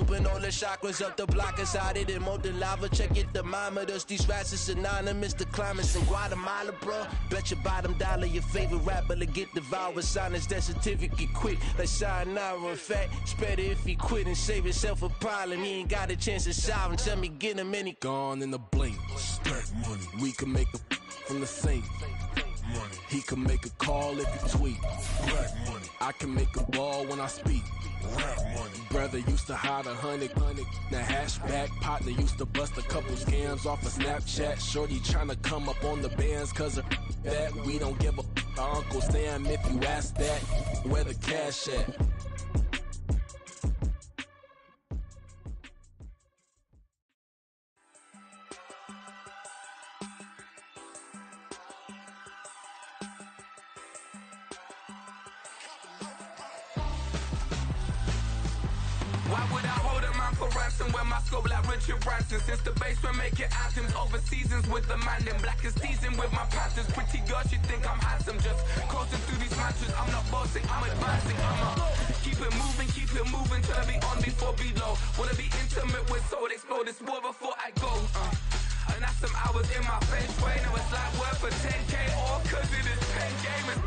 open all the chakras up the block inside it and molten lava. Check your thermometers. These rats is synonymous to climates in Guatemala, bro. Bet your bottom dollar your favorite rapper to get devoured. Sign his death certificate quick. Like sayonara. In fact, it's better if he quit and save himself a problem. He ain't got a chance to solve him. Tell me get him any gone in the blink. Stack money. We can make a from the sink. Money. He can make a call if he tweet. Black money. I can make a ball when I speak. Rap money. Brother used to hide 100. The hashback partner used to bust a couple scams off of Snapchat. Shorty tryna come up on the bands cause of that. We don't give a Uncle Sam if you ask that. Where the cash at? Why would I hold a man for ransom when my scope like Richard Branson? Since the basement making anthems over seasons with the man them black is teasing with my panthers. Pretty girl, she think I'm handsome. Just coasting through these matches. I'm not bossing, I'm advancing. Keep it moving till I be on before below. Wanna be intimate with soul, explode this war before I go. And that's some hours in my face way. Now it's like work for 10K all cause it is 10 gamers.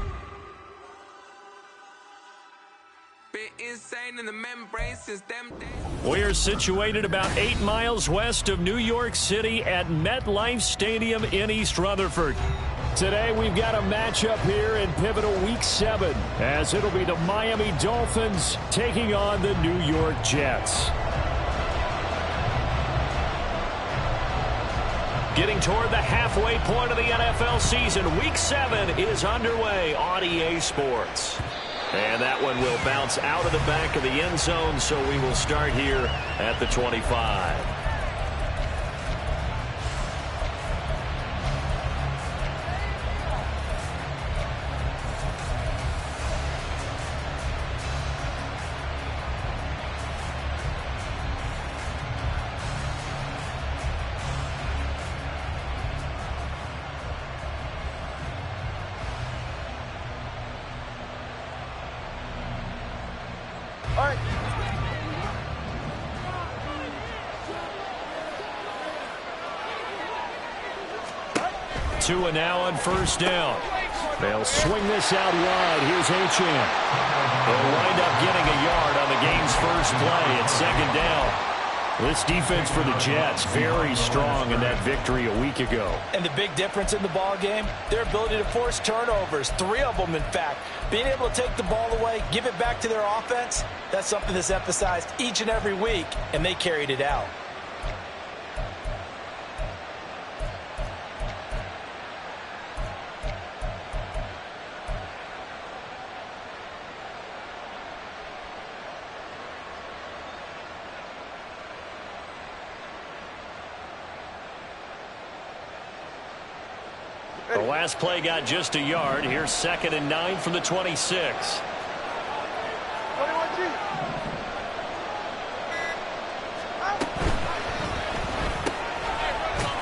Bit insane in the membrane since them days. We're situated about 8 miles west of New York City at MetLife Stadium in East Rutherford. Today we've got a matchup here in pivotal Week 7 as it'll be the Miami Dolphins taking on the New York Jets. Getting toward the halfway point of the NFL season, Week 7 is underway on EA Sports. And that one will bounce out of the back of the end zone, so we will start here at the 25. Tua now on first down. They'll swing this out wide. Here's Achane. They'll wind up getting a yard on the game's first play at second down. This defense for the Jets, very strong in that victory a week ago. And the big difference in the ball game, their ability to force turnovers, 3 of them in fact. Being able to take the ball away, give it back to their offense, that's something that's emphasized each and every week, and they carried it out. The last play got just a yard. Here's 2nd and 9 from the 26.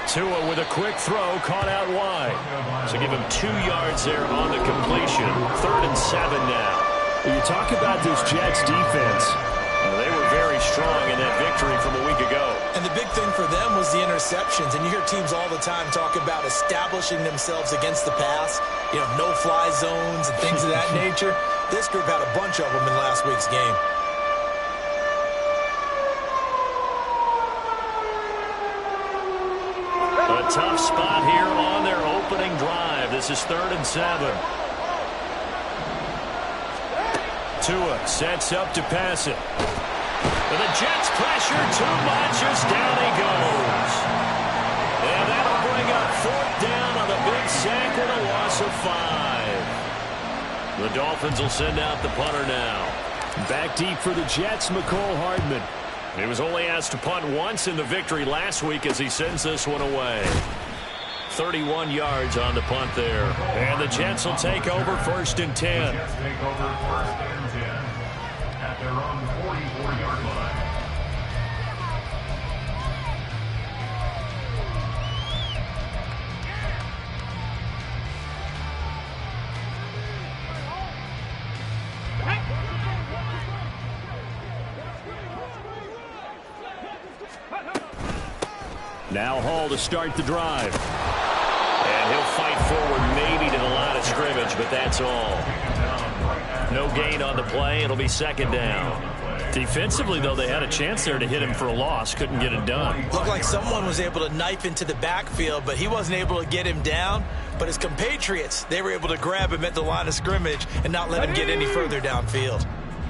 Tua with a quick throw, caught out wide. So give him 2 yards there on the completion. 3rd and 7 now. When you talk about this Jets defense, they were very strong in that victory from a week ago. And the big thing for them was the interceptions. And you hear teams all the time talk about establishing themselves against the pass, you know, no-fly zones and things of that nature. This group had a bunch of them in last week's game. A tough spot here on their opening drive. This is 3rd and 7. Tua sets up to pass it. And the Jets pressure too much as down he goes. And that'll bring up 4th down on the big sack with a loss of 5. The Dolphins will send out the punter now. Back deep for the Jets, McCole Hardman. He was only asked to punt once in the victory last week as he sends this one away. 31 yards on the punt there. And the Jets will take over 1st and 10. Jets take over 1st and 10 at their own 44-yard line. Now Hall to start the drive. And he'll fight forward maybe to the line of scrimmage, but that's all. No gain on the play. It'll be second down. Defensively, though, they had a chance there to hit him for a loss. Couldn't get it done. Looked like someone was able to knife into the backfield, but he wasn't able to get him down. But his compatriots, they were able to grab him at the line of scrimmage and not let him get any further downfield.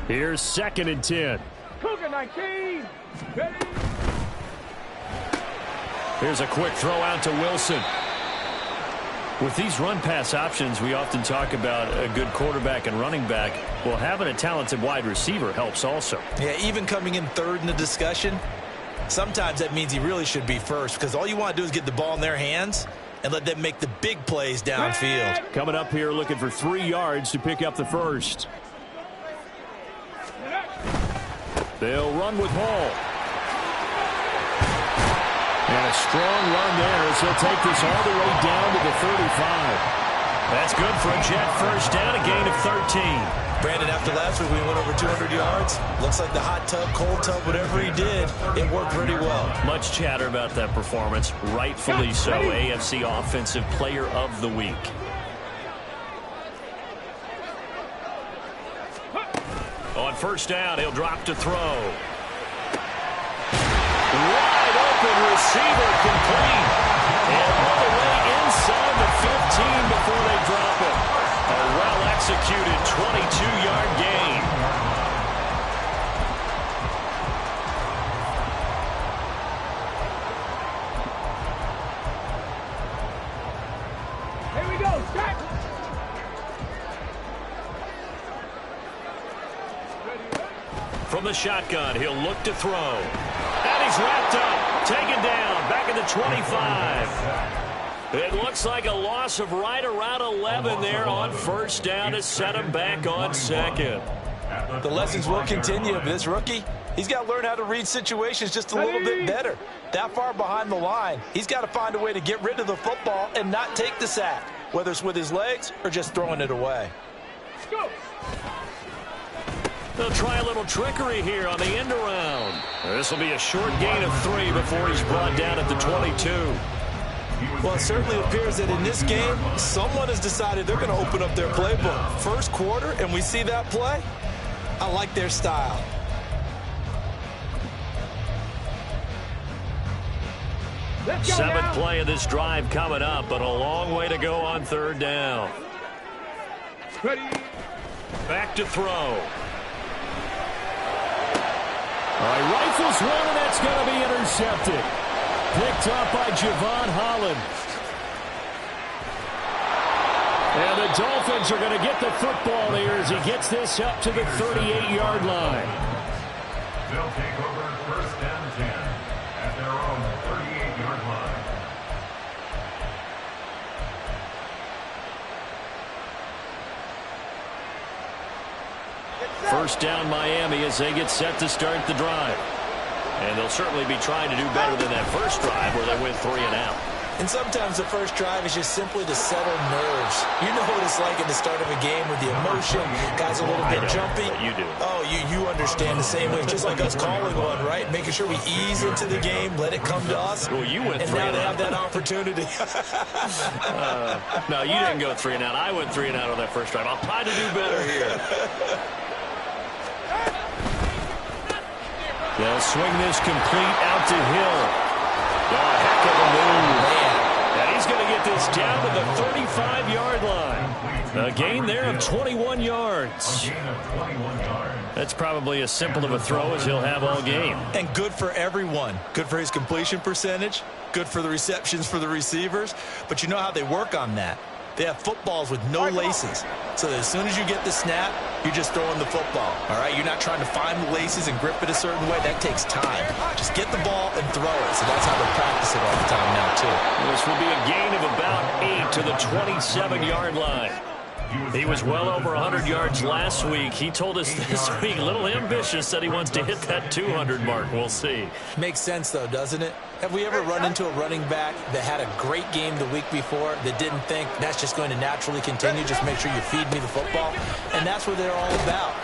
Here's 2nd and 10. Cougar 19. Ready? Here's a quick throw out to Wilson. With these run-pass options, we often talk about a good quarterback and running back. Well, having a talented wide receiver helps also. Yeah, even coming in third in the discussion, sometimes that means he really should be first, because all you want to do is get the ball in their hands and let them make the big plays downfield. Coming up here looking for 3 yards to pick up the first. They'll run with Hall. And a strong run there as he'll take this all the way down to the 35. That's good for a Jet first down, a gain of 13. Brandon, after last week we went over 200 yards. Looks like the hot tub, cold tub, whatever he did, it worked pretty well. Much chatter about that performance. Rightfully so. AFC Offensive Player of the Week. On first down, he'll drop to throw. Wide open receiver complete. And all the way inside the 15 before they drop it. A well-executed 22-yard gain. Here we go. Start. From the shotgun, he'll look to throw. And he's wrapped up, taken down, back at the 25. It looks like a loss of right around 11 there on first down to set him back on second. The lessons will continue, but this rookie, he's got to learn how to read situations just a little bit better. That far behind the line, he's got to find a way to get rid of the football and not take the sack, whether it's with his legs or just throwing it away. Go. They'll try a little trickery here on the end around. This will be a short gain of 3 before he's brought down at the 22. Well, it certainly appears that in this game, someone has decided they're going to open up their playbook. First quarter, and we see that play. I like their style. Seventh play of this drive coming up, but a long way to go on third down. Ready. Back to throw. All right, rifles one, and that's going to be intercepted. Picked up by Javon Holland. And the Dolphins are going to get the football here as he gets this up to the 38-yard line. They'll take over first and 10 at their own 38-yard line. First down Miami as they get set to start the drive. And they'll certainly be trying to do better than that first drive where they went 3 and out. And sometimes the first drive is just simply to settle nerves. You know what it's like at the start of a game with the emotion. Guys a little bit jumpy. You do. Oh, you understand the same way. It's just like us calling one, right? Making sure we ease into the game, let it come to us. Well, you went 3 and now and they out. have that opportunity. No, you didn't go 3 and out. I went 3 and out on that first drive. I'll try to do better here. They'll swing this complete out to Hill. Oh, heck of a move. And he's going to get this down to the 35-yard line. A gain there of 21 yards. That's probably as simple of a throw as he'll have all game. And good for everyone. Good for his completion percentage. Good for the receptions for the receivers. But you know how they work on that. They have footballs with no laces. So that as soon as you get the snap, you're just throwing the football. All right? You're not trying to find the laces and grip it a certain way. That takes time. Just get the ball and throw it. So that's how they practice it all the time now, too. This will be a gain of about 8 to the 27-yard line. He was well over 100 yards last week. He told us this week, a little ambitious, said he wants to hit that 200 mark. We'll see. Makes sense, though, doesn't it? Have we ever run into a running back that had a great game the week before that didn't think that's just going to naturally continue? Just make sure you feed me the football. And that's what they're all about.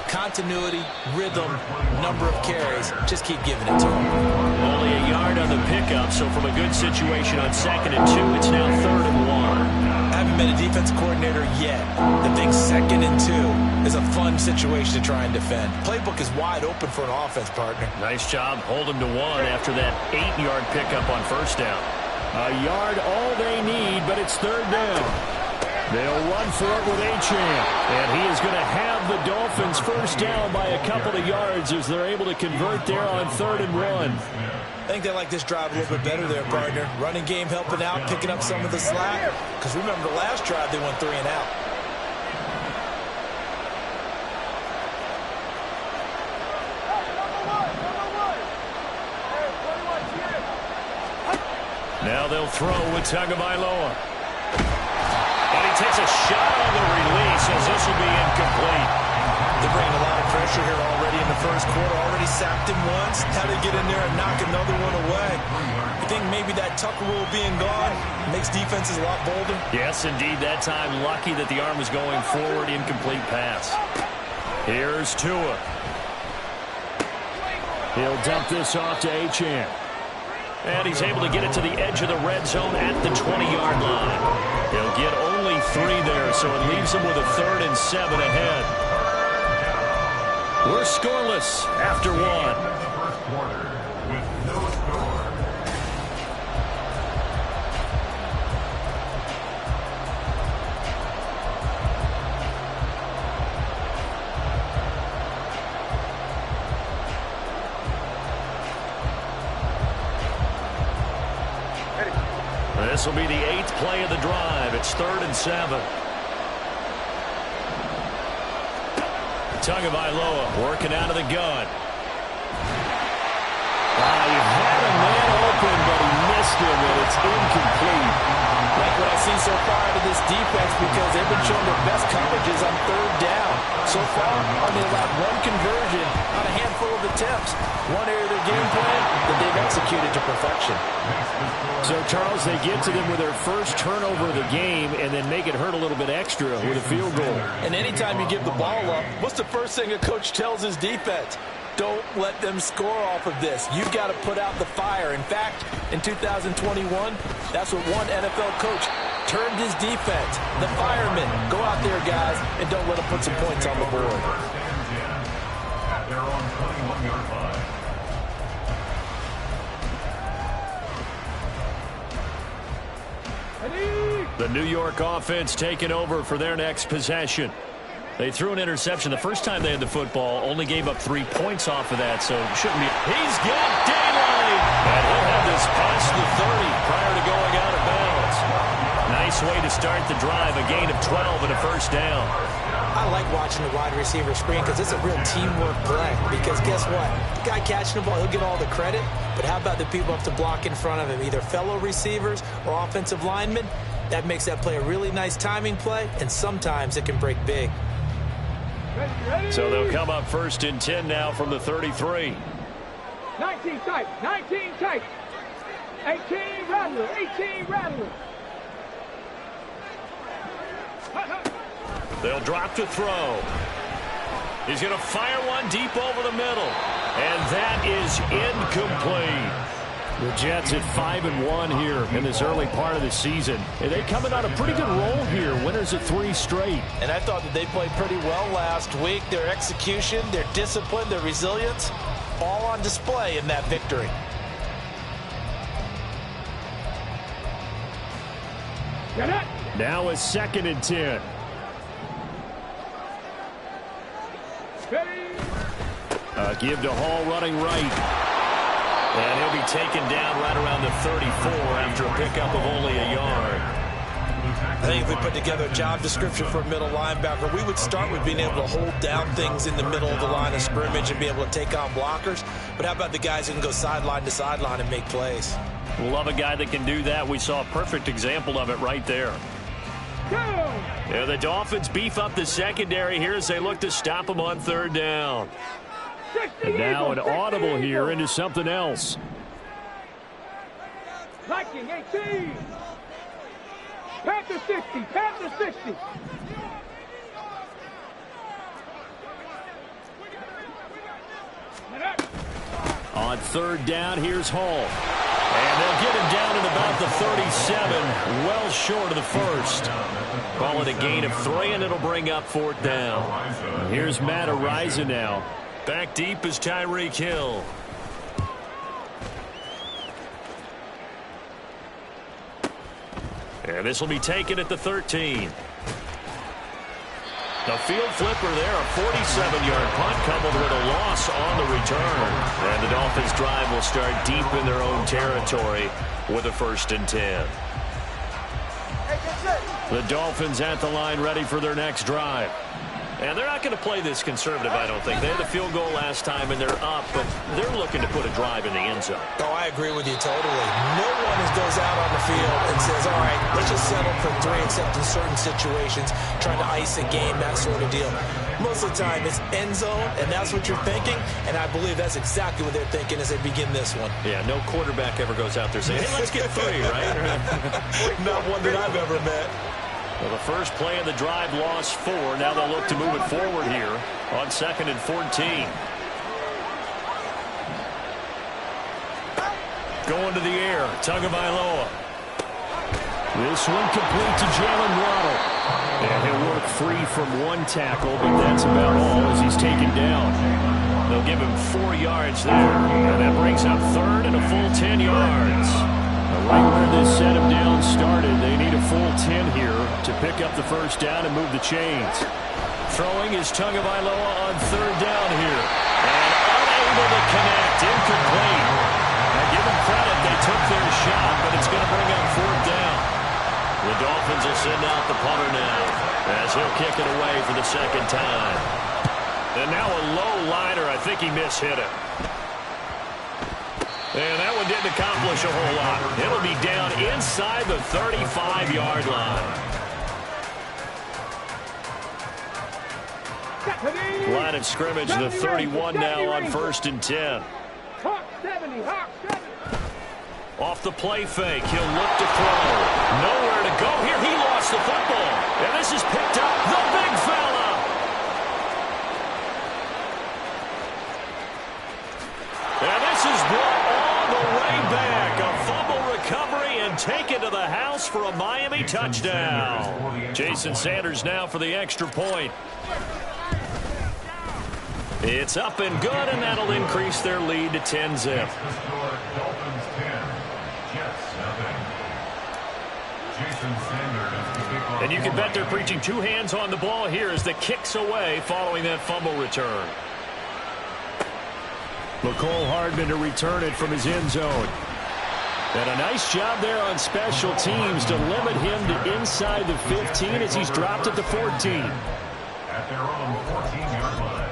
Continuity, rhythm, number of carries. Just keep giving it to him. Only a yard on the pickup, so from a good situation on 2nd and 2, it's now 3rd and 1. I haven't been a defense coordinator yet that thinks 2nd and 2 is a fun situation to try and defend. Playbook is wide open for an offense, partner. Nice job. Hold them to 1 after that 8-yard pickup on 1st down. A yard all they need, but it's 3rd down. They'll run for it with Achane. And he is going to have the Dolphins first down by a couple of yards as they're able to convert there on 3rd and 1. I think they like this drive a little bit better there, partner. Running game helping out, picking up some of the slack. Because remember, the last drive they went 3 and out. Now they'll throw with Tagovailoa. And he takes a shot on the release as this will be incomplete. They're bringing a lot of pressure here already in the first quarter. Already sacked him once. How to get in there and knock another one away. You think maybe that Tucker rule being gone makes defenses a lot bolder? Yes, indeed. That time, lucky that the arm was going forward. Incomplete pass. Here's Tua. He'll dump this off to Achane. And he's able to get it to the edge of the red zone at the 20-yard line. He'll get only 3 there, so it leaves him with a 3rd and 7 ahead. We're scoreless after 1. This will be the 8th play of the drive. It's 3rd and 7. Tagovailoa working out of the gun. He had a man open, but he missed him, and it's incomplete. Like what I've seen so far out of this defense, because they've been showing their best coverages on 3rd down. So far, only allowed 1 conversion on a handful of attempts. One area of their game plan that they've executed to perfection. So, Charles, they get to them with their first turnover of the game and then make it hurt a little bit extra with a field goal. And anytime you give the ball up, what's the first thing a coach tells his defense? Don't let them score off of this. You've got to put out the fire. In fact, in 2021, that's what one NFL coach termed his defense. The firemen. Go out there, guys, and don't let them put some points on the board. At their own 21-yard line. The New York offense taking over for their next possession. They threw an interception the first time they had the football, only gave up 3 points off of that, so shouldn't be. He's got daylight, and he'll have this past the 30 prior to going out of bounds. Nice way to start the drive, a gain of 12 and a first down. I like watching the wide receiver screen because it's a real teamwork play. Because guess what? The guy catching the ball, he'll get all the credit, but how about the people up to block in front of him, either fellow receivers or offensive linemen? That makes that play a really nice timing play, and sometimes it can break big. So they'll come up 1st and 10 now from the 33. 19 tight, 19 tight. 18 Rattler, 18 Rattler. They'll drop to throw. He's going to fire one deep over the middle. And that is incomplete. The Jets at 5-1 here in this early part of the season. And they coming on a pretty good roll here. Winners of 3 straight. And I thought that they played pretty well last week. Their execution, their discipline, their resilience, all on display in that victory. Get it. Now a 2nd and 10. Give to Hall running right. And he'll be taken down right around the 34 after a pickup of only a yard. I think if we put together a job description for a middle linebacker, we would start with being able to hold down things in the middle of the line of scrimmage and be able to take on blockers. But how about the guys who can go sideline to sideline and make plays? We'll love a guy that can do that. We saw a perfect example of it right there. Yeah, the Dolphins beef up the secondary here as they look to stop them on 3rd down. And now an audible here into something else. Viking 18. Panther 60. Panther 60. On third down, here's Hall. And they'll get him down at about the 37, well short of the first. Call it a gain of 3, and it'll bring up fourth down. Here's Matt Araiza now. Back deep is Tyreek Hill. And this will be taken at the 13. The field flipper there, a 47-yard punt coupled with a loss on the return. And the Dolphins drive will start deep in their own territory with a 1st and 10. The Dolphins at the line ready for their next drive. And they're not going to play this conservative, I don't think. They had a field goal last time, and they're up, but they're looking to put a drive in the end zone. Oh, I agree with you totally. No one goes out on the field and says, all right, let's just settle for 3, except in certain situations, trying to ice a game, that sort of deal. Most of the time, it's end zone, and that's what you're thinking, and I believe that's exactly what they're thinking as they begin this one. Yeah, no quarterback ever goes out there saying, hey, let's get 3, right? Not one that I've ever met. Well, the first play of the drive lost 4. Now they'll look to move it forward here on 2nd and 14. Going to the air, Tagovailoa. This one complete to Jalen Waddle. And he'll work free from 1 tackle, but that's about all as he's taken down. They'll give him 4 yards there, and that brings up 3rd and a full 10 yards. Right where this set of downs started, they need a full 10 here to pick up the first down and move the chains. Throwing is Tagovailoa on 3rd down here. And unable to connect, incomplete. Now give them credit, they took their shot, but it's going to bring up 4th down. The Dolphins will send out the punter now as he'll kick it away for the 2nd time. And now a low liner, I think he mishit it. And that one didn't accomplish a whole lot. It'll be down inside the 35-yard line. Line of scrimmage, the 31 now on 1st and 10. Off the play fake, he'll look to throw. Nowhere to go here. He lost the football. And this is picked up. The big fella. And this is brought all the way back. A fumble recovery and taken to the house for a Miami touchdown. Jason Sanders now for the extra point. It's up and good, and that'll increase their lead to 10-zip. And you can bet they're preaching 2 hands on the ball here as the kick's away following that fumble return. McCole Hardman to return it from his end zone. And a nice job there on special teams to limit him to inside the 15 as he's dropped at the 14. At their own 14-yard line.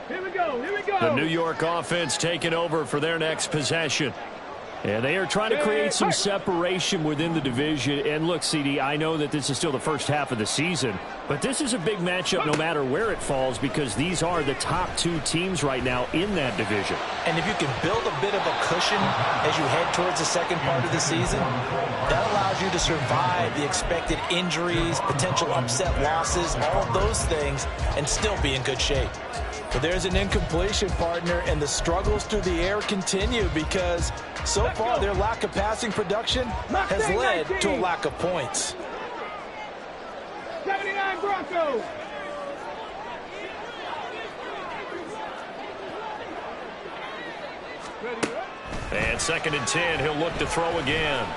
Here we go. The New York offense taking over for their next possession. And they are trying to create some separation within the division. And look, CD, I know that this is still the first half of the season, but this is a big matchup no matter where it falls because these are the top 2 teams right now in that division. And if you can build a bit of a cushion as you head towards the second part of the season, that allows you to survive the expected injuries, potential upset losses, all of those things, and still be in good shape. But there's an incompletion, partner, and the struggles through the air continue because so far their lack of passing production has led to a lack of points. 79 Broncos. And 2nd and 10, he'll look to throw again.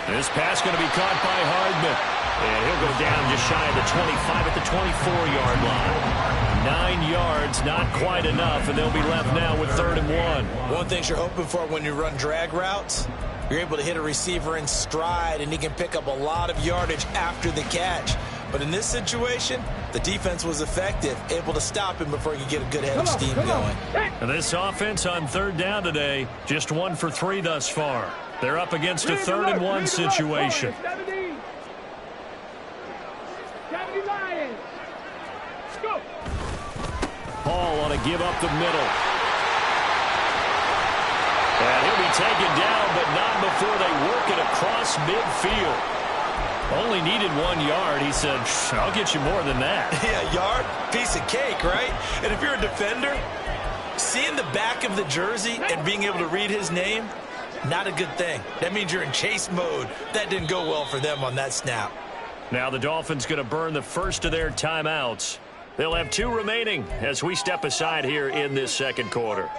This pass going to be caught by Hardman. And he'll go down just shy of the 25 at the 24-yard line. 9 yards, not quite enough, and they'll be left now with 3rd and 1. One thing you're hoping for when you run drag routes, you're able to hit a receiver in stride, and he can pick up a lot of yardage after the catch. But in this situation, the defense was effective, able to stop him before he could get a good head of steam going. And this offense on 3rd down today, just 1 for 3 thus far. They're up against a 3rd and 1 situation. 70 Lions. Go. Hall on a give up the middle. And he'll be taken down, but not before they work it across midfield. Only needed 1 yard. He said, I'll get you more than that. Yeah, yard, piece of cake, right? And if you're a defender, seeing the back of the jersey and being able to read his name, not a good thing. That means you're in chase mode. That didn't go well for them on that snap. Now the Dolphins going to burn the first of their timeouts. They'll have 2 remaining as we step aside here in this second quarter.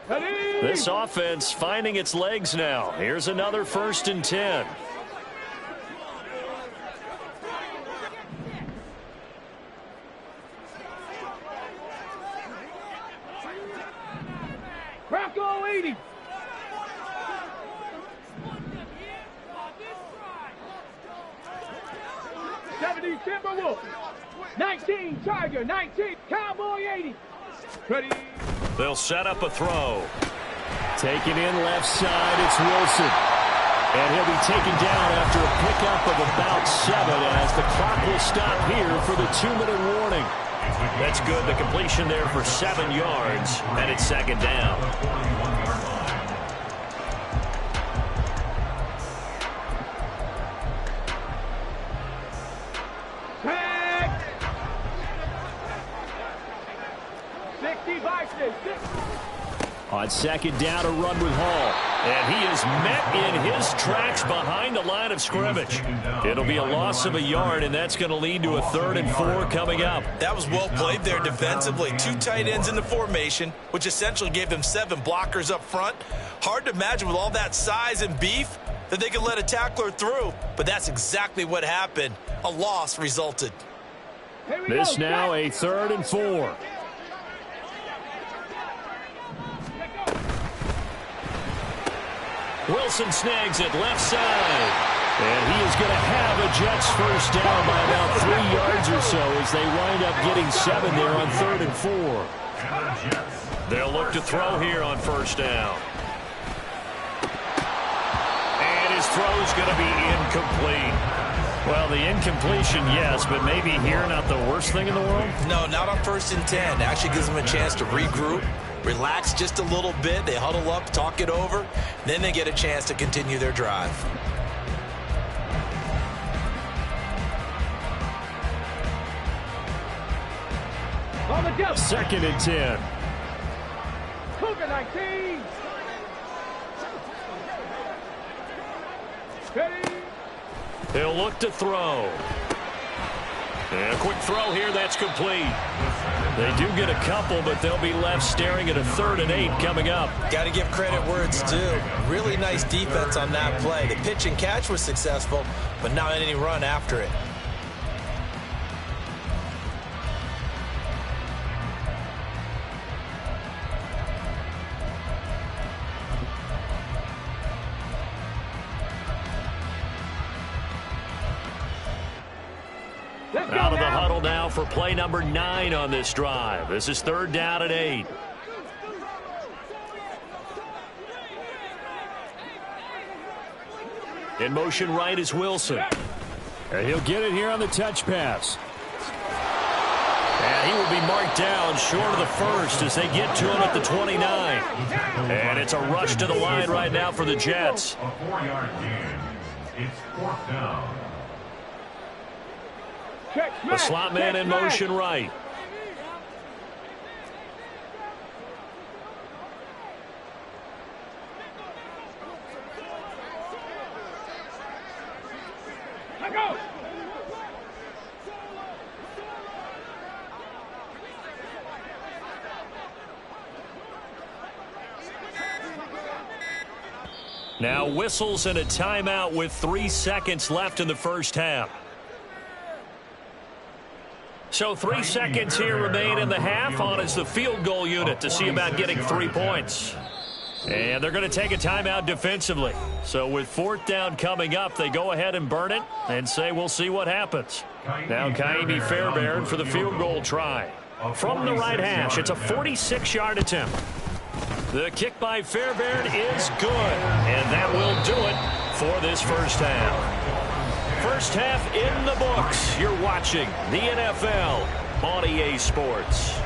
This offense finding its legs now. Here's another 1st and 10. Bronco 80. Timberwolf. 19 Tiger. 19 Cowboy 80. Ready. They'll set up a throw. Taken in left side, it's Wilson. And he'll be taken down after a pickup of about 7 as the clock will stop here for the 2-minute warning. That's good. The completion there for 7 yards, and it's 2nd down. On 2nd down, a run with Hall. And he is met in his tracks behind the line of scrimmage. It'll be a loss of a yard, and that's going to lead to a 3rd and 4 coming up. That was well played there defensively. 2 tight ends in the formation, which essentially gave them 7 blockers up front. Hard to imagine with all that size and beef that they could let a tackler through. But that's exactly what happened. A loss resulted. This now a 3rd and 4. Wilson snags it left side. And he is going to have a Jets first down by about 3 yards or so as they wind up getting 7 there on 3rd and 4. They'll look to throw here on 1st down. And his throw's going to be incomplete. Well, the incompletion, yes, but maybe here not the worst thing in the world? No, not on 1st and 10. Actually gives them a chance to regroup. Relax just a little bit. They huddle up, talk it over. Then they get a chance to continue their drive. On the jump. 2nd and 10. Cougar 19. Ready. They'll look to throw. And a quick throw here, that's complete. They do get a couple, but they'll be left staring at a 3rd and 8 coming up. Got to give credit where it's due. Really nice defense on that play. The pitch and catch was successful, but not any run after it. Out of the huddle now for play number 9 on this drive. This is 3rd down and 8. In motion right is Wilson. And he'll get it here on the touch pass. And he will be marked down short of the 1st as they get to him at the 29. And it's a rush to the line right now for the Jets. A 4-yard gain. It's 4th down. The slot man in motion right. Let go. Now whistles and a timeout with 3 seconds left in the first half. So 3 seconds here remain in the half. On is the field goal unit to see about getting 3 points. And they're going to take a timeout defensively. So with 4th down coming up, they go ahead and burn it and say we'll see what happens. Now Kaimi Fairbairn for the field goal try. From the right hash, it's a 46-yard attempt. The kick by Fairbairn is good. And that will do it for this first half. First half in the books. You're watching the NFL on EA Sports.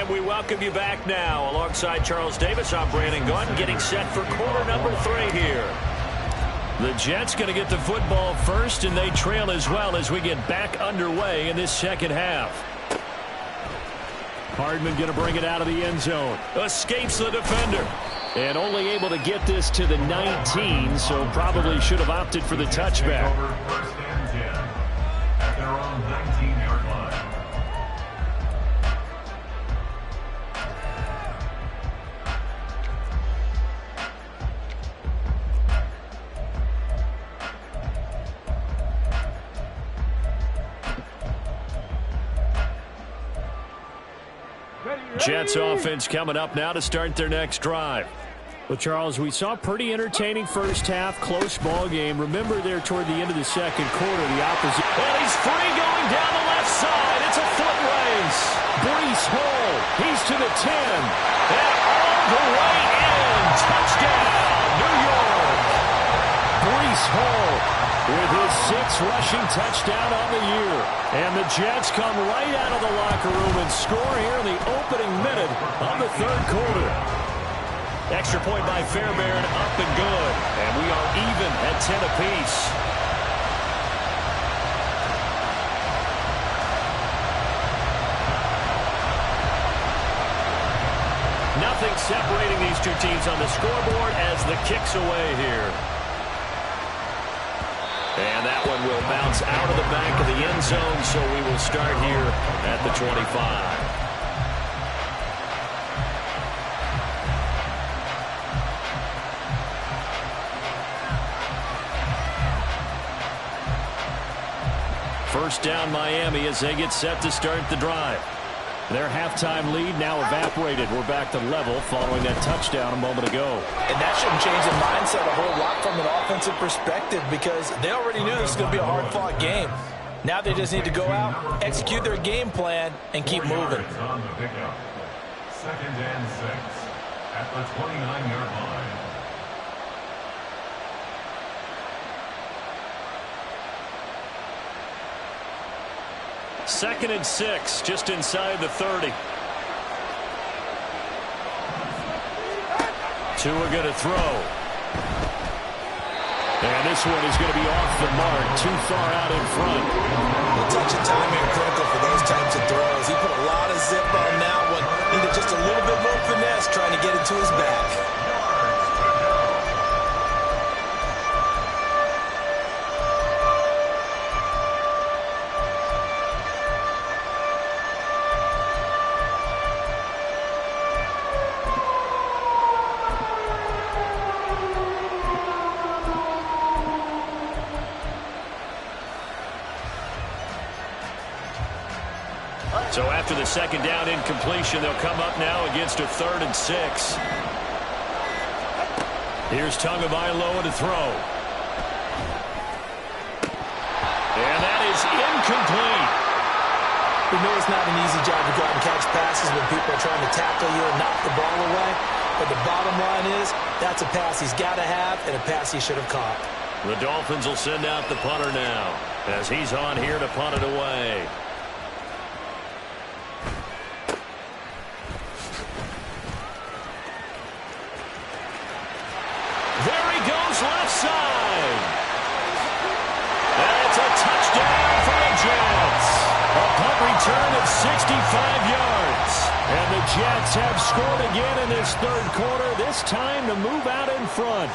And we welcome you back now. Alongside Charles Davis, I'm Brandon Gunn, getting set for quarter number 3 here. The Jets going to get the football first, and they trail as well as we get back underway in this second half. Hardman going to bring it out of the end zone. Escapes the defender. And only able to get this to the 19, so probably should have opted for the touchback. First and 10 at their own 19-yard line. Jets offense coming up now to start their next drive. Well, Charles, we saw a pretty entertaining first half, close ball game. Remember there toward the end of the second quarter, the opposite. And he's free going down the left side. It's a foot race. Breece Hall, he's to the 10. And all the way in. Touchdown, New York. Breece Hall with his 6th rushing touchdown on the year. And the Jets come right out of the locker room and score here in the opening minute of the third quarter. Extra point by Fairbairn, up and good. And we are even at 10 apiece. Nothing separating these two teams on the scoreboard as the kick's away here. And that one will bounce out of the back of the end zone, so we will start here at the 25. First down Miami as they get set to start the drive. Their halftime lead now evaporated. We're back to level following that touchdown a moment ago. And that shouldn't change the mindset a whole lot from an offensive perspective because they already knew this was going to be a hard-fought game. Now they just need to go out, execute their game plan, and keep moving. On the pickup. 2nd and 6 at the 29-yard line. Second and 6, just inside the 30. Tua going to throw. And this one is going to be off the mark, too far out in front. The touch and timing are critical for those types of throws. He put a lot of zip on that one. Needed just a little bit more finesse trying to get it to his back. So after the second down incompletion, they'll come up now against a 3rd and 6. Here's Tagovailoa to throw. And that is incomplete. We know it's not an easy job to go out and catch passes when people are trying to tackle you and knock the ball away. But the bottom line is, that's a pass he's got to have and a pass he should have caught. The Dolphins will send out the punter now as he's on here to punt it away. Left side. That's a touchdown for the Jets. A punt return of 65 yards. And the Jets have scored again in this third quarter, this time to move out in front.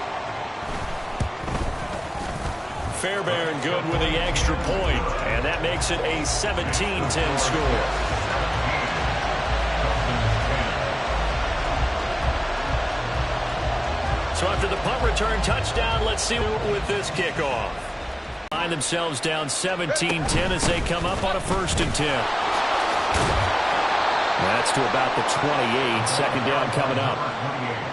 Fairbairn good with the extra point, and that makes it a 17-10 score. So after the punt return touchdown, let's see with this kickoff. Find themselves down 17-10 as they come up on a 1st and 10. That's to about the 28. Second down coming up.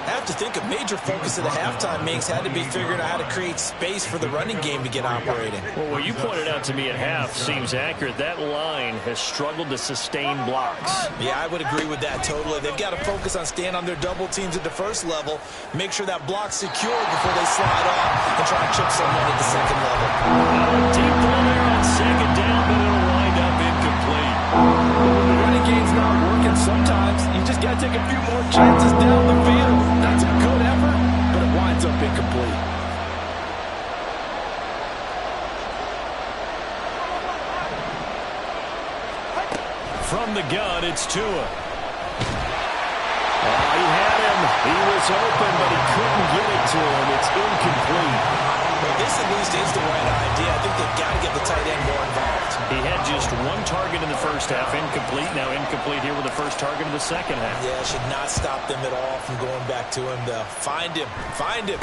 I have to think a major focus of the halftime meetings had to be figuring out how to create space for the running game to get operating. Well, what you pointed out to me at half seems accurate. That line has struggled to sustain blocks. Yeah, I would agree with that totally. They've got to focus on staying on their double teams at the first level, make sure that block's secured before they slide off and try and chip someone at the second level. Deep ball there on second down, but it'll wind up incomplete. When the running game's not working, sometimes you chances down the field. That's a good effort, but it winds up incomplete. From the gun, it's Tua. He had him. He was open, but he couldn't get it to him. It's incomplete. Well, this at least is the right idea. I think they've got to get the tight end more involved. He had just one target in the first half, incomplete. Now incomplete here with the first target in the second half. Yeah, should not stop them at all from going back to him. Find him. Find him.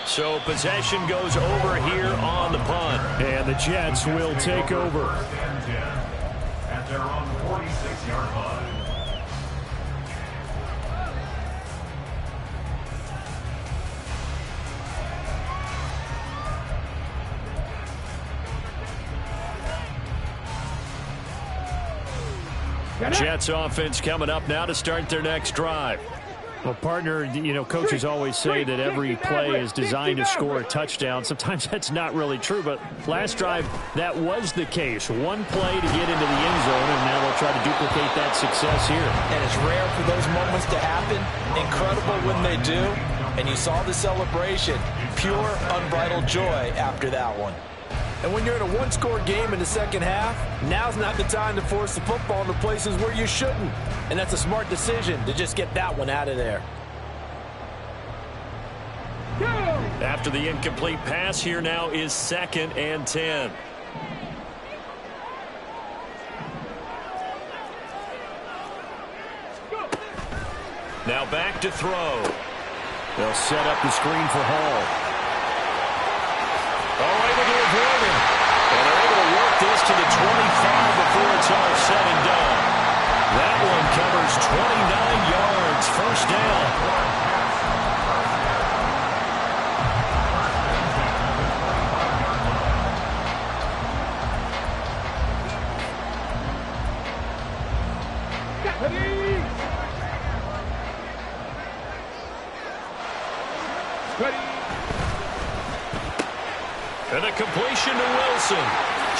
So possession goes over here on the punt. And the Jets will take over. At their own 46-yard line. Jets offense coming up now to start their next drive. Well, partner, you know, coaches always say that every play is designed to score a touchdown. Sometimes that's not really true, but last drive, that was the case. One play to get into the end zone, and now they'll try to duplicate that success here. And it's rare for those moments to happen. Incredible when they do. And you saw the celebration. Pure, unbridled joy after that one. And when you're in a one-score game in the second half, now's not the time to force the football into places where you shouldn't. And that's a smart decision to just get that one out of there. After the incomplete pass, here now is 2nd and 10. Now back to throw. They'll set up the screen for Hall. Able to avoid him. And they're able to work this to the 25 before it's all said and done. That one covers 29 yards. First down. And a completion to Wilson.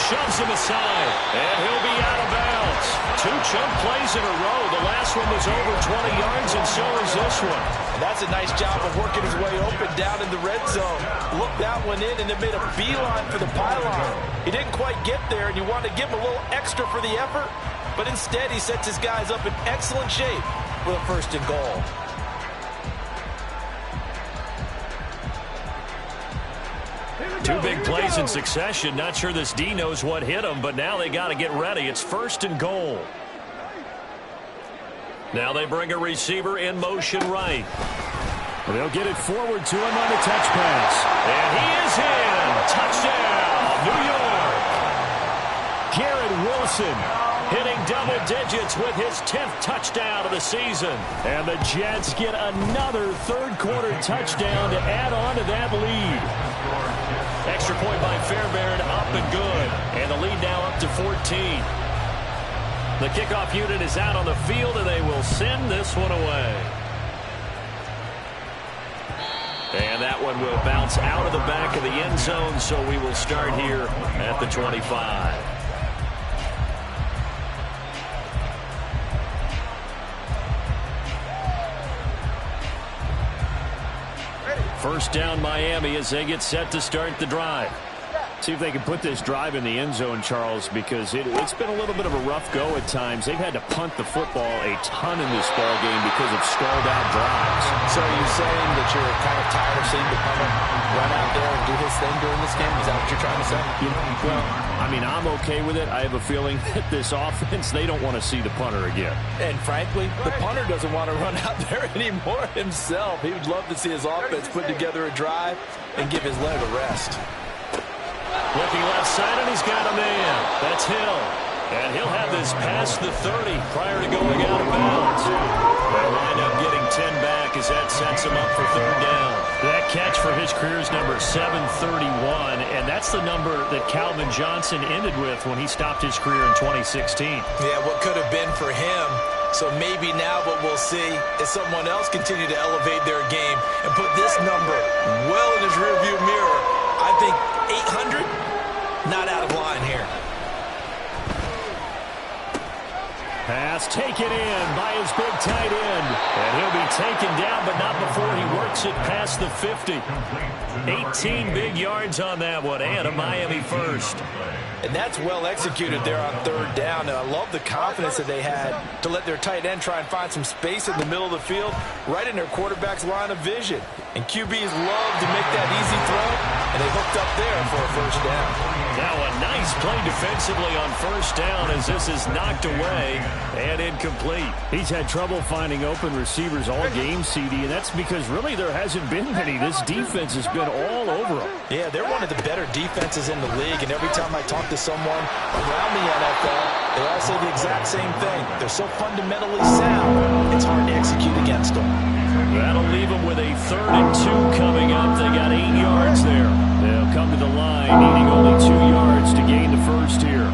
Shoves him aside. And he'll be out of bounds. 2 chunk plays in a row. The last one was over 20 yards, and so is this one. And that's a nice job of working his way open down in the red zone. Looked that one in and then made a beeline for the pylon. He didn't quite get there, and you want to give him a little extra for the effort. But instead, he sets his guys up in excellent shape for the 1st and goal. Two big plays in succession. Not sure this D knows what hit him, but now they got to get ready. It's 1st and goal. Now they bring a receiver in motion right. They'll get it forward to him on the touch pass. And he is in. Touchdown, New York. Garrett Wilson hitting double digits with his 10th touchdown of the season. And the Jets get another 3rd quarter touchdown to add on to that lead. Extra point by Fairbairn, up and good. And the lead now up to 14. The kickoff unit is out on the field, and they will send this one away. And that one will bounce out of the back of the end zone, so we will start here at the 25. First down, Miami, as they get set to start the drive. See if they can put this drive in the end zone, Charles, because it's been a little bit of a rough go at times. They've had to punt the football a ton in this ball game because of stalled-out drives. So are you saying that you're kind of tired of seeing the punter run out there and do his thing during this game? Is that what you're trying to say? Well, I mean, I'm okay with it. I have a feeling that this offense, they don't want to see the punter again. And frankly, the punter doesn't want to run out there anymore himself. He would love to see his offense put together a drive and give his leg a rest. Looking left side, and he's got a man. That's Hill. And he'll have this past the 30 prior to going out of bounds. They'll wind up getting 10 back as that sets him up for 3rd down. That catch for his career is number 731, and that's the number that Calvin Johnson ended with when he stopped his career in 2016. Yeah, what could have been for him. So maybe now what we'll see is someone else continue to elevate their game and put this number well in his rearview mirror. I think 800, not out of line here. Pass taken in by his big tight end. And he'll be taken down, but not before he works it past the 50. 18 big yards on that one, and a Miami first. And that's well executed there on third down. And I love the confidence that they had to let their tight end try and find some space in the middle of the field, right in their quarterback's line of vision. And QBs love to make that easy throw, and they hooked up there for a first down. Now a nice play defensively on first down as this is knocked away and incomplete. He's had trouble finding open receivers all game, CD, and that's because really there hasn't been many. This defense has been all over them. Yeah, they're one of the better defenses in the league, and every time I talk to someone around the NFL, they all say the exact same thing. They're so fundamentally sound, it's hard to execute against them. That'll leave them with a 3rd and 2 coming up. They got 8 yards there. They'll come to the line, needing only 2 yards to gain the first here.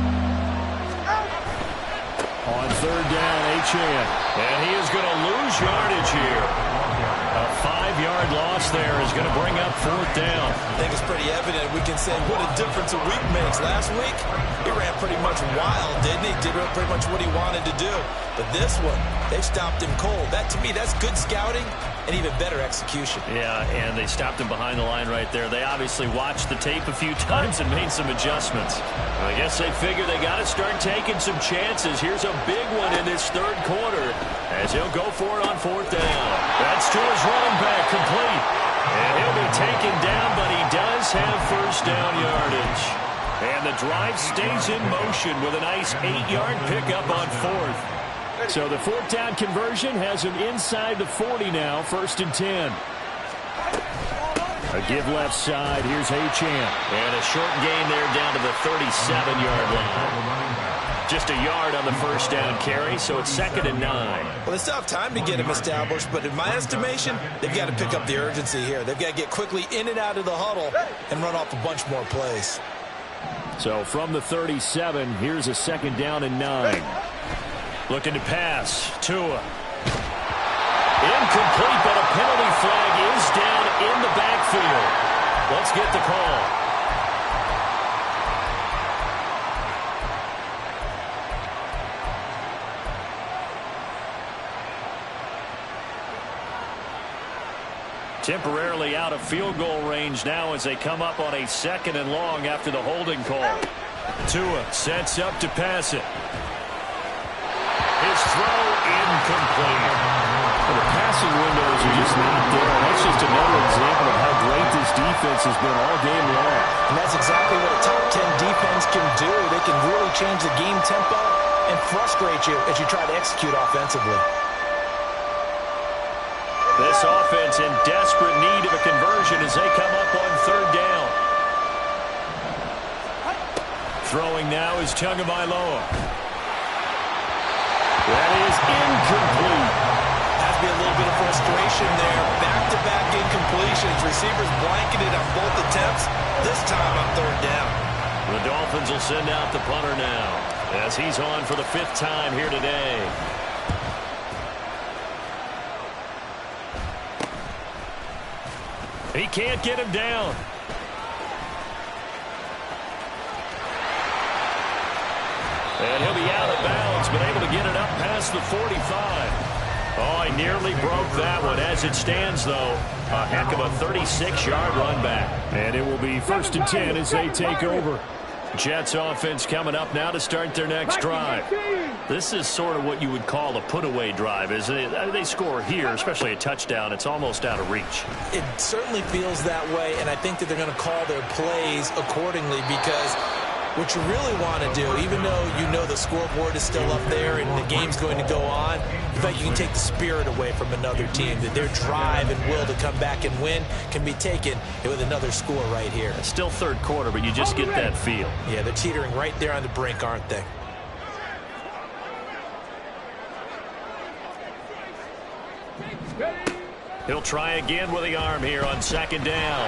On 3rd down, Achane. And he is going to lose yardage here. A 5-yard loss there is going to bring up 4th down. I think it's pretty evident. We can say what a difference a week makes. Last week, he ran pretty much wild, didn't he? Did pretty much what he wanted to do. But this one, they stopped him cold. That, to me, that's good scouting and even better execution. Yeah, and they stopped him behind the line right there. They obviously watched the tape a few times and made some adjustments. I guess they figure they got to start taking some chances. Here's a big one in this 3rd quarter as he'll go for it on 4th down. That's to his running back, complete. And he'll be taken down, but he does have first down yardage. And the drive stays in motion with a nice 8-yard pickup on 4th. So the 4th down conversion has him inside the 40 now, 1st and 10. A give left side, here's Achane. And a short gain there down to the 37-yard line. Just a yard on the first down carry, so it's 2nd and 9. Well, they still have time to get him established, but in my estimation, they've got to pick up the urgency here. They've got to get quickly in and out of the huddle and run off a bunch more plays. So from the 37, here's a 2nd down and 9. Looking to pass. Tua. Incomplete, but a penalty flag is down in the backfield. Let's get the call. Temporarily out of field goal range now as they come up on a 2nd and long after the holding call. Tua sets up to pass it. His throw incomplete. Well, the passing windows are just not there. That's just another example of how great this defense has been all game long. And that's exactly what a top 10 defense can do. They can really change the game tempo and frustrate you as you try to execute offensively. This offense in desperate need of a conversion as they come up on 3rd down. Throwing now is Tagovailoa. That is incomplete. Has to be a little bit of frustration there. Back-to-back incompletions. Receivers blanketed on both attempts. This time on 3rd down. The Dolphins will send out the punter now as he's on for the 5th time here today. He can't get him down. And he'll be out of bounds, but able to get it up past the 45. Oh, he nearly broke that one. As it stands, though, a heck of a 36-yard run back. And it will be 1st and 10 as they take over. Jets offense coming up now to start their next drive. This is sort of what you would call a put-away drive, isn't it? They score here, especially a touchdown. It's almost out of reach. It certainly feels that way, and I think that they're going to call their plays accordingly because what you really want to do, even though you know the scoreboard is still up there and the game's going to go on, in fact, you can take the spirit away from another team, that their drive and will to come back and win can be taken with another score right here. It's still 3rd quarter, but you just get that feel. Yeah, they're teetering right there on the brink, aren't they? He'll try again with the arm here on 2nd down.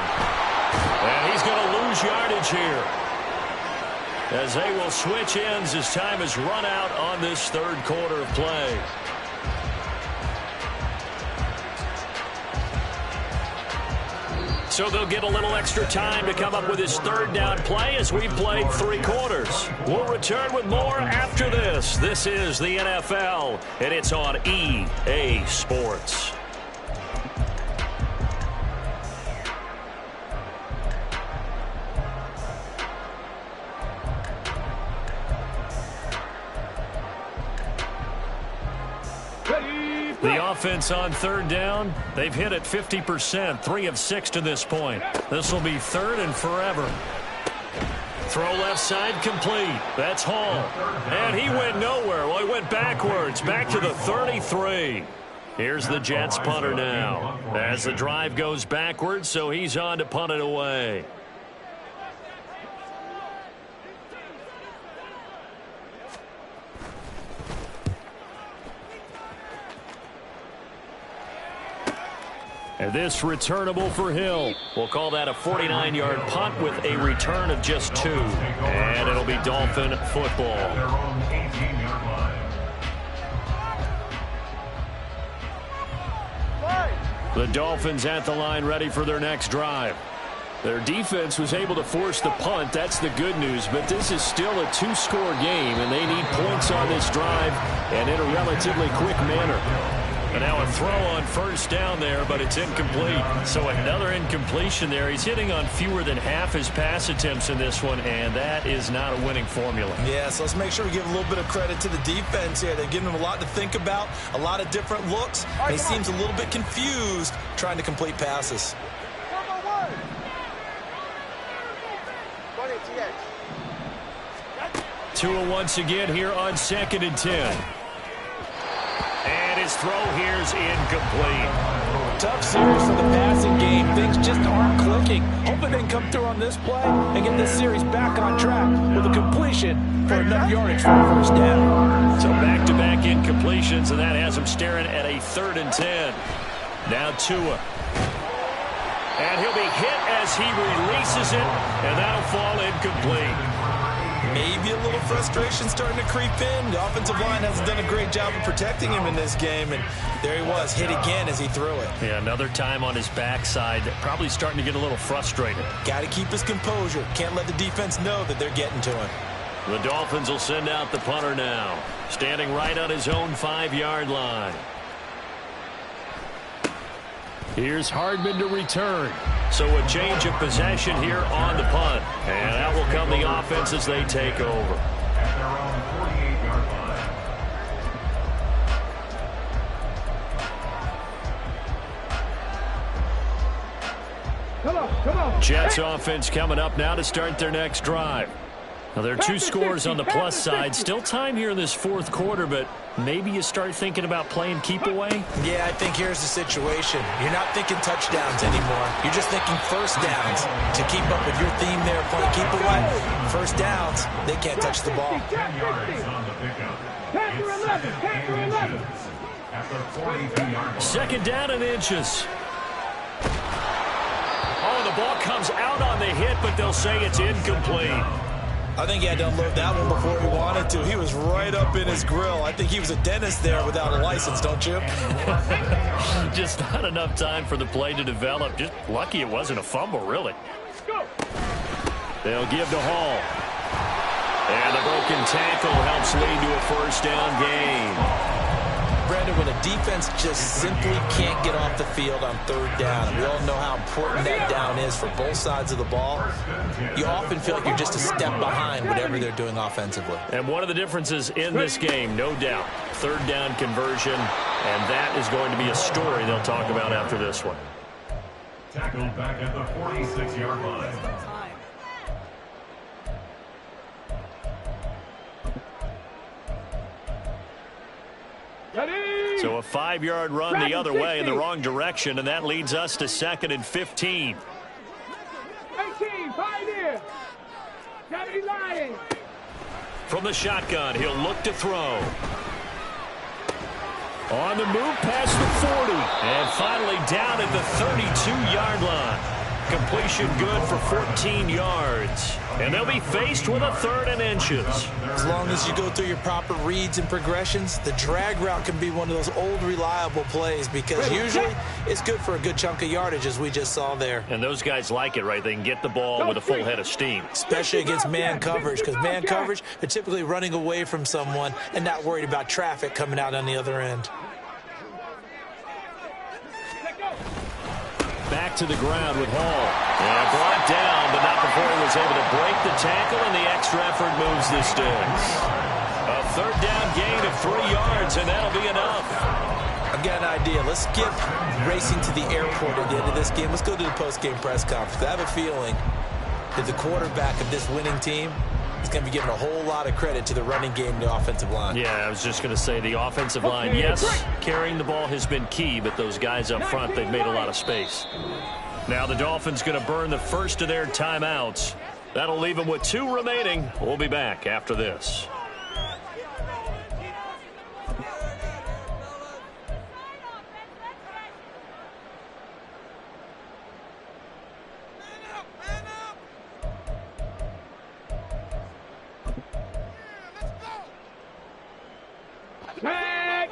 And he's going to lose yardage here, as they will switch ends as time has run out on this 3rd quarter of play. So they'll get a little extra time to come up with his third down play as we've played 3 quarters. We'll return with more after this. This is the NFL, and it's on EA Sports. The offense on third down, they've hit it 50%, 3 of 6 to this point. This will be third and forever. Throw left side complete. That's Hall. And he went nowhere. Well, he went backwards, back to the 33. Here's the Jets punter now. As the drive goes backwards, so he's on to punt it away. And this returnable for Hill. We'll call that a 49-yard punt with a return of just 2. And it'll be Dolphin football. The Dolphins at the line ready for their next drive. Their defense was able to force the punt. That's the good news. But this is still a 2-score game, and they need points on this drive and in a relatively quick manner. And now a throw on first down there, but it's incomplete. So another incompletion there. He's hitting on fewer than half his pass attempts in this one, and that is not a winning formula. Yeah, so let's make sure we give a little bit of credit to the defense here. They're giving him a lot to think about, a lot of different looks, and he seems a little bit confused trying to complete passes. 2 once again here on 2nd and 10. And his throw here's incomplete. Tough series for the passing game. Things just aren't clicking. Hoping they can come through on this play and get this series back on track with a completion for enough yardage for a first down. So back-to-back incompletions, and that has him staring at a 3rd and 10. Now Tua. And he'll be hit as he releases it, and that'll fall incomplete. Maybe a little frustration starting to creep in. The offensive line hasn't done a great job of protecting him in this game, and there he was, hit again as he threw it. Yeah, another time on his backside, probably starting to get a little frustrated. Got to keep his composure. Can't let the defense know that they're getting to him. The Dolphins will send out the punter now, standing right on his own 5-yard line. Here's Hardman to return. So a change of possession here on the punt. And that will come the offense as they take over. At their own 48-yard line. Come on. Jets offense coming up now to start their next drive. Now, there are 2 scores on the plus side. Still time here in this 4th quarter, but maybe you start thinking about playing keep away? Yeah, I think here's the situation. You're not thinking touchdowns anymore. You're just thinking first downs. To keep up with your theme there, playing keep away, first downs, they can't touch the ball. 10 yards on the pickup. Pass for 11. At the 42-yard line. 2nd down and inches. Oh, the ball comes out on the hit, but they'll say it's incomplete. I think he had to unload that one before he wanted to. He was right up in his grill. I think he was a dentist there without a license, don't you? Just not enough time for the play to develop. Just lucky it wasn't a fumble, really. They'll give to Hall. And the broken tackle helps lead to a first down gain. Brandon, when a defense just simply can't get off the field on 3rd down, and we all know how important that down is for both sides of the ball, you often feel like you're just a step behind whatever they're doing offensively. And one of the differences in this game, no doubt, 3rd down conversion, and that is going to be a story they'll talk about after this one. Tackled back at the 46-yard line. So a 5-yard run the other way in the wrong direction, and that leads us to 2nd and 15. 18, Pioneer. Gotta be lying. From the shotgun, he'll look to throw. On the move past the 40. And finally down at the 32-yard line. completion good for 14 yards. And they'll be faced with a 3rd and inches. As long as you go through your proper reads and progressions, the drag route can be one of those old reliable plays because usually it's good for a good chunk of yardage, as we just saw there. And those guys like it, right? They can get the ball with a full head of steam. Especially against man coverage, because man coverage, they're typically running away from someone and not worried about traffic coming out on the other end. Back to the ground with Hall. Yeah, brought down, but not before he was able to break the tackle, and the extra effort moves the sticks. A 3rd down gain of 3 yards, and that'll be enough. I've got an idea. Let's skip racing to the airport at the end of this game. Let's go to the post-game press conference. I have a feeling that the quarterback of this winning team is going to be giving a whole lot of credit to the running game and the offensive line. Yeah, I was just going to say the offensive line, yes, carrying the ball has been key, but those guys up front, they've made a lot of space. Now the Dolphins going to burn the first of their timeouts. That'll leave them with 2 remaining. We'll be back after this. Tag!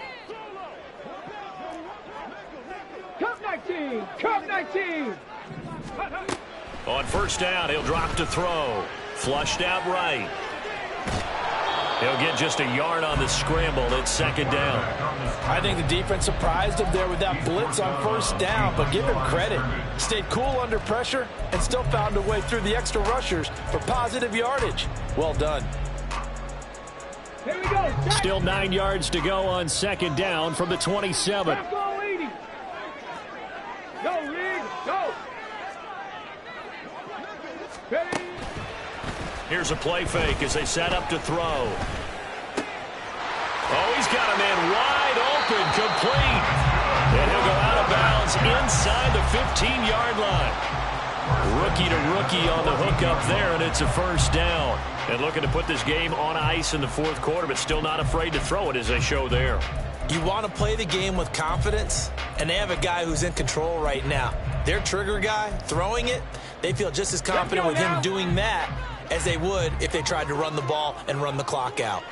Cup 19! Cup 19! On 1st down, he'll drop to throw. Flushed out right. He'll get just a yard on the scramble. It's 2nd down. I think the defense surprised him there with that blitz on 1st down, but give him credit. Stayed cool under pressure and still found a way through the extra rushers for positive yardage. Well done. Here we go. Still 9 yards to go on 2nd down from the 27. Go, Edie. Go, Reed. Go. Ready. Here's a play fake as they set up to throw. Oh, he's got a man wide open, complete. And he'll go out of bounds inside the 15-yard line. Rookie to rookie on the hook up there, and it's a 1st down. And looking to put this game on ice in the 4th quarter, but still not afraid to throw it as they show there. You want to play the game with confidence, and they have a guy who's in control right now. Their trigger guy, throwing it, they feel just as confident with him doing that as they would if they tried to run the ball and run the clock out.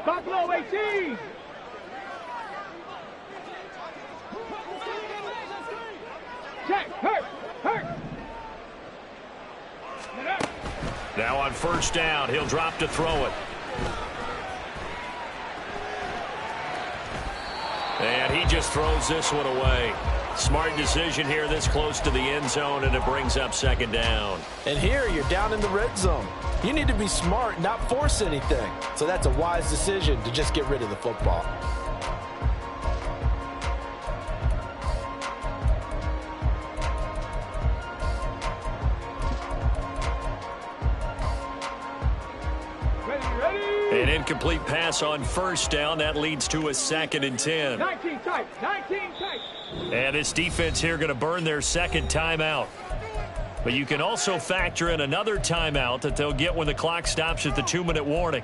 Buffalo 18! Check, hurt. Now on 1st down, he'll drop to throw it. And he just throws this one away. Smart decision here this close to the end zone, and it brings up 2nd down. And here you're down in the red zone. You need to be smart, not force anything. So that's a wise decision to just get rid of the football. An incomplete pass on 1st down. That leads to a 2nd and 10. 19 tight. 19 tight. And this defense here going to burn their 2nd timeout. But you can also factor in another timeout that they'll get when the clock stops at the 2-minute warning.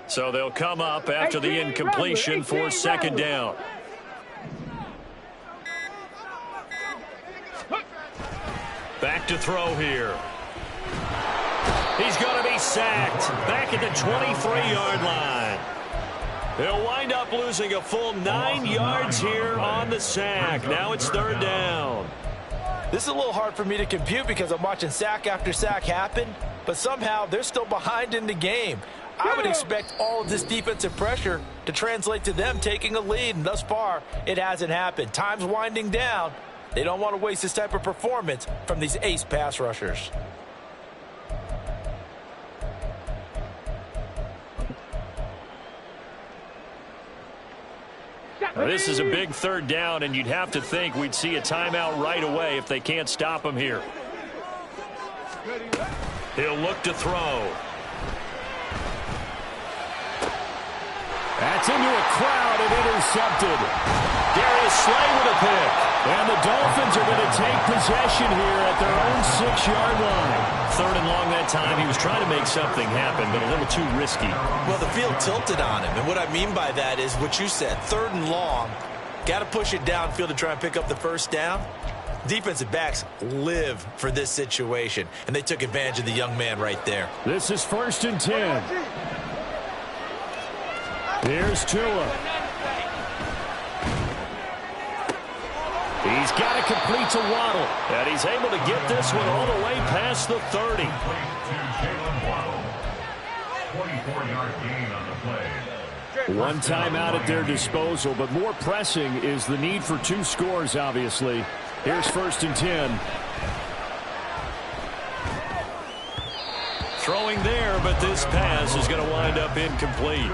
So they'll come up after the incompletion for 2nd down. Back to throw here. He's going to be sacked back at the 23-yard line. They'll wind up losing a full 9 yards here on the sack. Now it's 3rd down. This is a little hard for me to compute because I'm watching sack after sack happen, but somehow they're still behind in the game. I would expect all of this defensive pressure to translate to them taking a lead, and thus far, it hasn't happened. Time's winding down. They don't want to waste this type of performance from these ace pass rushers. Now, this is a big third down, and you'd have to think we'd see a timeout right away if they can't stop him here. He'll look to throw. That's into a crowd and intercepted. Darius Slay with a pick. And the Dolphins are going to take possession here at their own 6-yard line. Third and long that time. He was trying to make something happen, but a little too risky. Well, the field tilted on him. And what I mean by that is what you said. Third and long. Got to push it downfield to try and pick up the first down. Defensive backs live for this situation. And they took advantage of the young man right there. This is 1st and 10. Here's Tua. He's got to complete to Waddle. And he's able to get this one all the way past the 30. 24-yard gain on the play. One timeout at their disposal, but more pressing is the need for 2 scores, obviously. Here's 1st and 10. Throwing there, but this pass is going to wind up incomplete.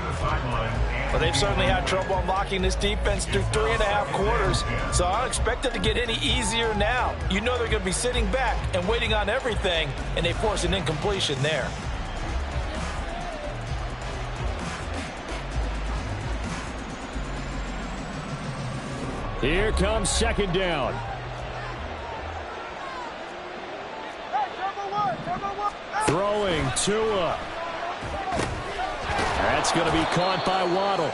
Well, they've certainly had trouble unlocking this defense through 3.5 quarters, so I don't expect it to get any easier now. You know they're going to be sitting back and waiting on everything, and they force an incompletion there. Here comes 2nd down. Throwing Tua. That's going to be caught by Waddle.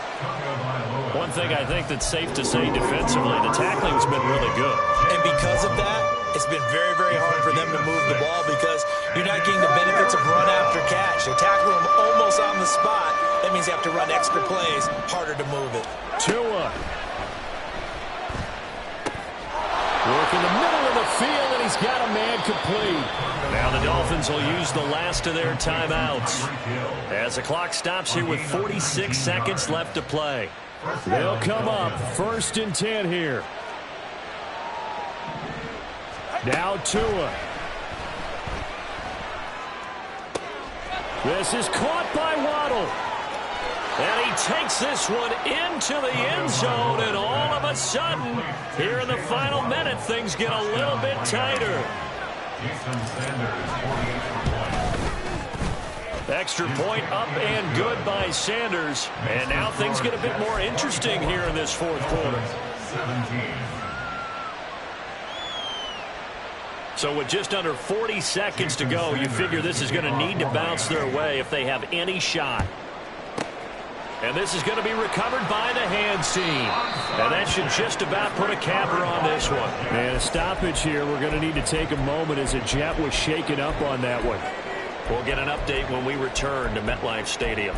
One thing I think that's safe to say defensively, the tackling's been really good. And because of that, it's been very, very hard for them to move the ball because you're not getting the benefits of run after catch. They tackle them almost on the spot. That means you have to run extra plays, harder to move it. Tua. Work in the middle of the field, and he's got a man complete. Now the Dolphins will use the last of their timeouts as the clock stops here with 46 seconds left to play. They'll come up 1st and 10 here. Now Tua. This is caught by Waddle. And he takes this one into the end zone, and all of a sudden, here in the final minute, things get a little bit tighter. Extra point up and good by Sanders. And now things get a bit more interesting here in this 4th quarter. So with just under 40 seconds to go, you figure this is going to need to bounce their way if they have any shot. And this is going to be recovered by the hands team. And that should just about put a capper on this one. And a stoppage here. We're going to need to take a moment as a jet was shaken up on that one. We'll get an update when we return to MetLife Stadium.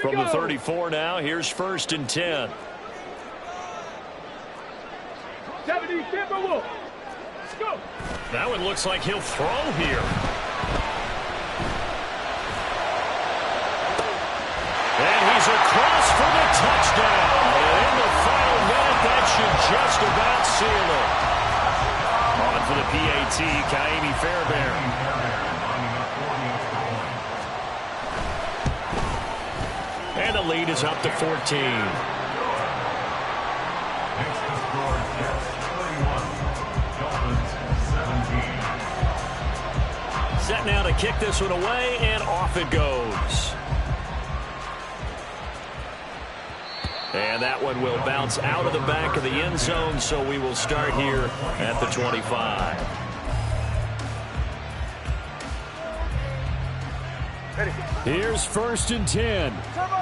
From the 34 now, here's 1st and 10. 70, Timberwolves. Let's go. That one looks like he'll throw here. And he's across for the touchdown. And in the final minute, that should just about seal it. On for the PAT, Kaimi Fairbairn. And the lead is up to 14. Next to score, Jets 31, Dolphins 17. Set now to kick this one away, and off it goes. And that one will bounce out of the back of the end zone, so we will start here at the 25. Here's 1st and 10. Turbo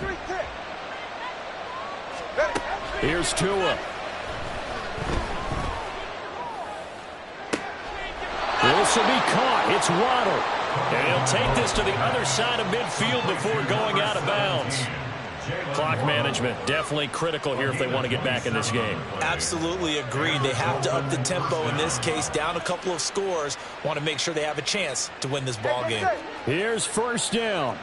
3, kick. Here's Tua. This will be caught. It's Waddle. And he'll take this to the other side of midfield before going out of bounds. Clock management, definitely critical here if they want to get back in this game. Absolutely agreed. They have to up the tempo in this case, down a couple of scores. Want to make sure they have a chance to win this ball game. Here's first down.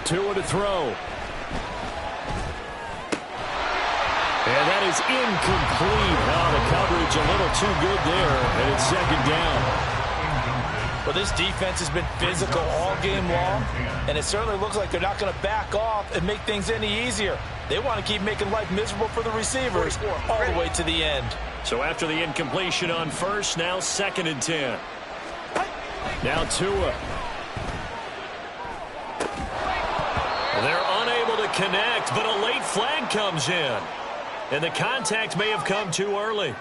Tua to throw. And that is incomplete. Oh, the coverage a little too good there, and it's second down. Well, this defense has been physical all game long, and it certainly looks like they're not going to back off and make things any easier. They want to keep making life miserable for the receivers all the way to the end. So after the incompletion on first, now 2nd and 10. Now Tua. They're unable to connect, but a late flag comes in. And the contact may have come too early.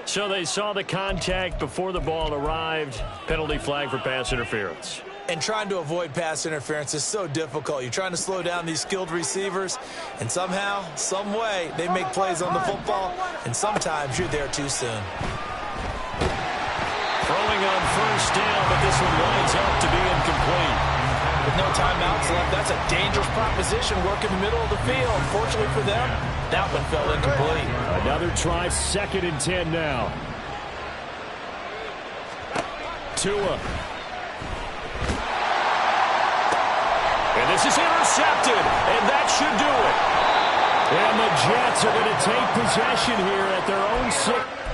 So they saw the contact before the ball arrived. Penalty flag for pass interference. And trying to avoid pass interference is so difficult. You're trying to slow down these skilled receivers, and somehow, some way, they make plays on the football, and sometimes you're there too soon. Throwing on first down, but this one winds up to be incomplete. With no timeouts left, that's a dangerous proposition, work in the middle of the field. Fortunately for them, that one fell incomplete. Another try, 2nd and 10 now. Tua. And this is intercepted, and that should do it. And the Jets are going to take possession here at their own 6.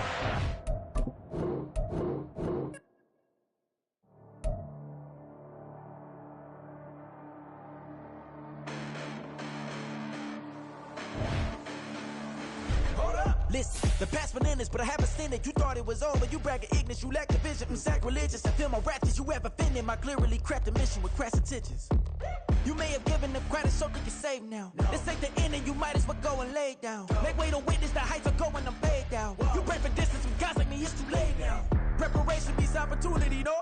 Listen, the past bananas, but I haven't seen it. You thought it was over, you bragging ignorance, you lack the vision. I'm sacrilegious, I feel my raptors, you ever offended my clearly crafted mission with crass intentions. You may have given them credit so that you're safe now. This ain't the end and you might as well go and lay down. Make way to witness the heights are going, I'm paid down. You pray for distance from guys like me, it's too late now. Preparation means opportunity, no?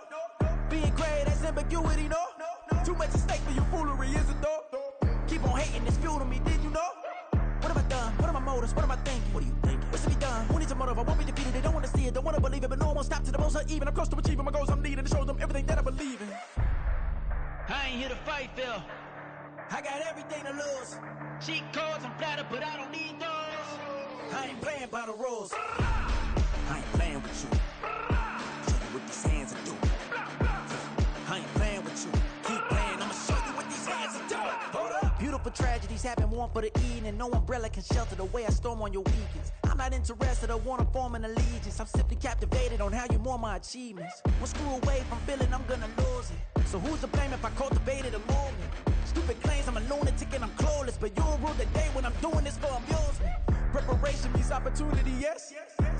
Being great as ambiguity, no? Too much at stake for your foolery, is it though? Keep on hating, it's fuel to me, did you know? What have I done? What are my motives? What am I thinking? What are you thinking? What's to be done? Who needs a motive? I won't be defeated. They don't want to see it, don't want to believe it, but no one won't stop to the most uneven. I'm close to achieving my goals. I'm needing to show them everything that I believe in. I ain't here to fight, Phil. I got everything to lose. Cheat codes, I'm flattered, but I don't need those. I ain't playing by the rules. I ain't playing with you. Show you what these hands are doing. I ain't playing with you. Keep playing, I'ma show you what these hands are doing. Hold up. Beautiful tragedies happen, one for the evening. No umbrella can shelter the way I storm on your weekends. I'm not interested, I wanna form an allegiance. I'm simply captivated on how you more my achievements. One screw away from feeling I'm gonna lose it. So who's to blame if I cultivated a movement? Stupid claims I'm a lunatic and I'm clueless, but you'll rule the day when I'm doing this for amusement. Preparation means opportunity, yes.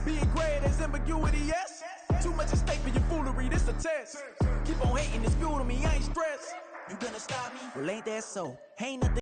Being great is ambiguity, yes. Too much at stake for your foolery, this a test. Keep on hating, it's fuel to me, I ain't stressed. You gonna stop me? Well, ain't that so? Ain't nothing.